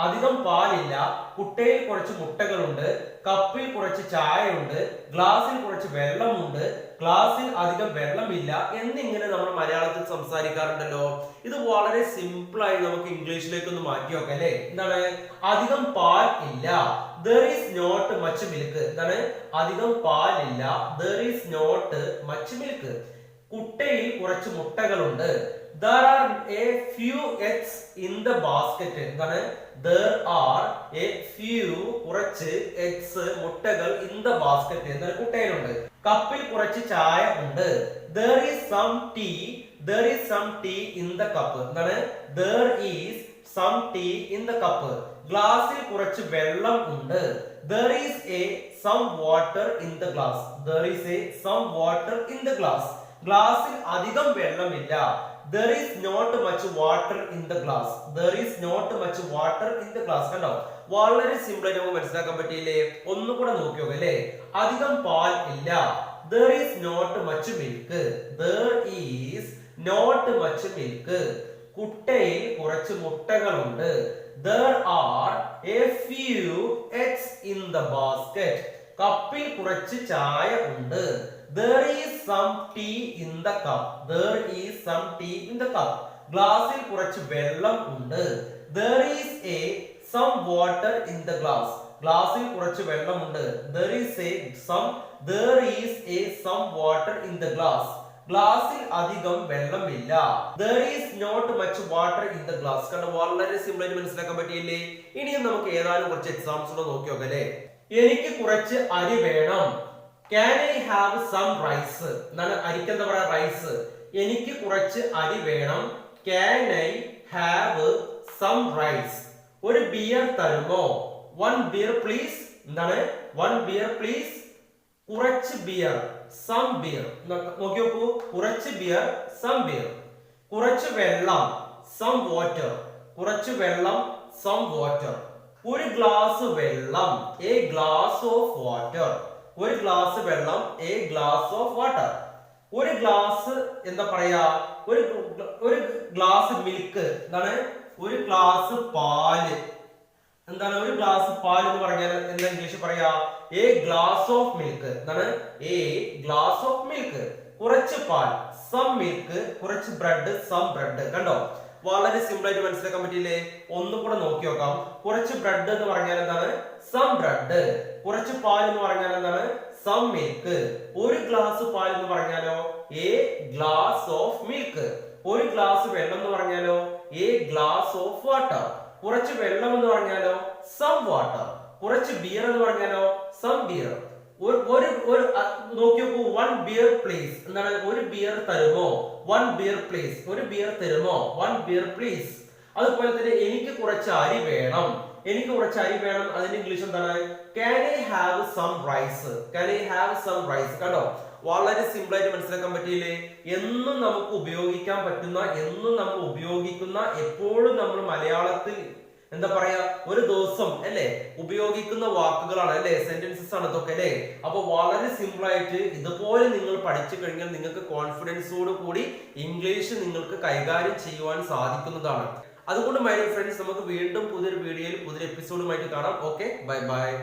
അധികം പാലില്ല, കുട്ടയിൽ കുറച്ച് മുട്ടകളുണ്ട്, കപ്പിൽ കുറച്ച് ചായയുണ്ട്, ഗ്ലാസ്സിൽ കുറച്ച് വെള്ളമുണ്ട്, ഗ്ലാസ്സിൽ അധികം വെള്ളമില്ല എന്നിങ്ങനെ നമ്മൾ മലയാളത്തിൽ സംസാരിക്കാറുണ്ടല്ലോ. ഇത് വളരെ സിമ്പിൾ ആയി നമുക്ക് ഇംഗ്ലീഷിലേക്ക് ഒന്ന് മാറ്റി വെക്കാം അല്ലെ. എന്താണ്? അധികം പാൽ ഇല്ല, there is not much milk. എന്താണ്? അധികം പാലില്ല, there is not much milk. കുട്ടയിൽ കുറച്ച് മുട്ടകളുണ്ട്, there are a few eggs in the basket. എന്താണ്? there are a few കുറച്ച് eggs മുട്ടകൾ in the basket എന്താണ് കുട്ടയിലുണ്ട്. കപ്പിൽ കുറച്ച് ചായ ഉണ്ട്, there is some tea in the cup. എന്താണ്? there is some tea in the cup. ഗ്ലാസ്സിൽ കുറച്ച് വെള്ളം ഉണ്ട്, there is some water in the glass. there is some water in the glass. ഗ്ലാസ്സിൽ അധികം വെള്ളമില്ല, there is not much water in the glass. there is not much water in the glass. കണ്ടോ? വളരെ simple ആയിട്ട് നമുക്ക് മനസ്സിലാക്കാൻ പറ്റിയില്ലേ? ഒന്നുകൂടെ നോക്കിയോ അല്ലേ? അധികം പാൽ ഇല്ല, there is not much milk. there is not much milk. കുട്ടയിൽ കുറച്ച് മുട്ടകളുണ്ട്, there are a few eggs in the basket. കപ്പിൽ കുറച്ച് ചായ ഉണ്ട്, there is some tea in the cup. there is some tea in the cup. ഗ്ലാസ്സിൽ കുറച്ച് വെള്ളം ഉണ്ട്, there is some water in the glass. ഗ്ലാസ്സിൽ കുറച്ച് വെള്ളമുണ്ട്, there is some water in the glass. ഗ്ലാസ്സിൽ അധികം വെള്ളമില്ല, there is not much water in the glass. കണ്ടോ? വളരെ സിമ്പിൾ ആയിട്ട് മനസ്സിലാക്കാൻ പറ്റിയില്ലേ? ഇനിയും നമുക്ക് ഏതാനും കുറച്ച് എക്സാംസ് കൂടെ നോക്കി നോക്കാം അല്ലേ. എനിക്ക് കുറച്ച് അരി വേണം, can I have some rice? എന്താണ് അരിക്ക് എന്താ പറയാ? റൈസ്. എനിക്ക് കുറച്ച് അരി വേണം, can I have some rice? ഒരു ബിയർ തരുമോ? one beer please. എന്താണ്? one beer please. കുറച്ച് ബിയർ, some beer. നോക്കി നോക്കൂ, കുറച്ച് ബിയർ, some beer. കുറച്ച് വെള്ളം, some water. കുറച്ച് വെള്ളം, some water. ഒരു ഗ്ലാസ് വെള്ളം, a glass of water. ഒരു ഗ്ലാസ് വെള്ളം, a glass of water. ഒരു ഗ്ലാസ് എന്താ പറയാ? ഒരു ഗ്ലാസ് മിൽക്ക്. എന്താണ്? ഒരു ഗ്ലാസ് പാല്. എന്താണ്? ഒരു ഗ്ലാസ് പാൽ എന്ന് പറഞ്ഞാൽ എന്താ ഇംഗ്ലീഷ് പറയാ? a glass of milk. എന്താണ്? a glass of milk. കുറച്ച് പാൽ, some milk. കുറച്ച് ബ്രെഡ്, some bread. കണ്ടോ? വളരെ സിമ്പിൾ ആയിട്ട് മനസ്സിലാക്കാൻ പറ്റിയില്ലേ? ഒന്നും കൂടെ നോക്കി നോക്കാം. കുറച്ച് ബ്രെഡ് എന്ന് പറഞ്ഞാൽ എന്താണ്? some bread. കുറച്ച് പാൽ എന്ന് പറഞ്ഞാൽ എന്താണ്? some milk. ഒരു ഗ്ലാസ് പാൽ എന്ന് പറഞ്ഞാലോ? a glass of milk. ഒരു ഗ്ലാസ് വെള്ളം എന്ന് പറഞ്ഞാലോ? a glass of water. കുറച്ച് വെള്ളം എന്ന് പറഞ്ഞാലോ? some water. കുറച്ച് ബിയർ എന്ന് പറഞ്ഞാലോ? some beer. നോക്കി നോക്കൂ, one beer please. എന്താണ്? ഒരു ബിയർ തരുമോ? one beer please. ഒരു ബിയർ തരുമോ? one beer please. അതുപോലെ തന്നെ എനിക്ക് കുറച്ച് അരി വേണം, എനിക്ക് കുറച്ച് അരി വേണം. അതിന്റെ ഇംഗ്ലീഷ് എന്താണ്? can I have some rice? can I have some rice? കണ്ടോ? വളരെ സിമ്പിൾ ആയിട്ട് മനസ്സിലാക്കാൻ പറ്റിയില്ലേ? എന്നും നമുക്ക് ഉപയോഗിക്കാൻ പറ്റുന്ന, എന്നും നമ്മൾ ഉപയോഗിക്കുന്ന, എപ്പോഴും നമ്മൾ മലയാളത്തിൽ എന്താ പറയാ, ഒരു ദിവസം അല്ലെ ഉപയോഗിക്കുന്ന വാക്കുകളാണ് അല്ലെ, സെന്റൻസസ് ആണ് ഇതൊക്കെ അല്ലെ. അപ്പൊ വളരെ സിമ്പിൾ ആയിട്ട് ഇതുപോലെ നിങ്ങൾ പഠിച്ചു കഴിഞ്ഞാൽ നിങ്ങൾക്ക് കോൺഫിഡൻസോട് കൂടി ഇംഗ്ലീഷ് നിങ്ങൾക്ക് കൈകാര്യം ചെയ്യുവാൻ സാധിക്കുന്നതാണ്. അതുകൊണ്ട് മൈ ഡിയർ ഫ്രണ്ട്സ്, നമുക്ക് വീണ്ടും പുതിയൊരു വീഡിയോയിൽ പുതിയൊരു എപ്പിസോഡുമായിട്ട് കാണാം. Okay, bye bye.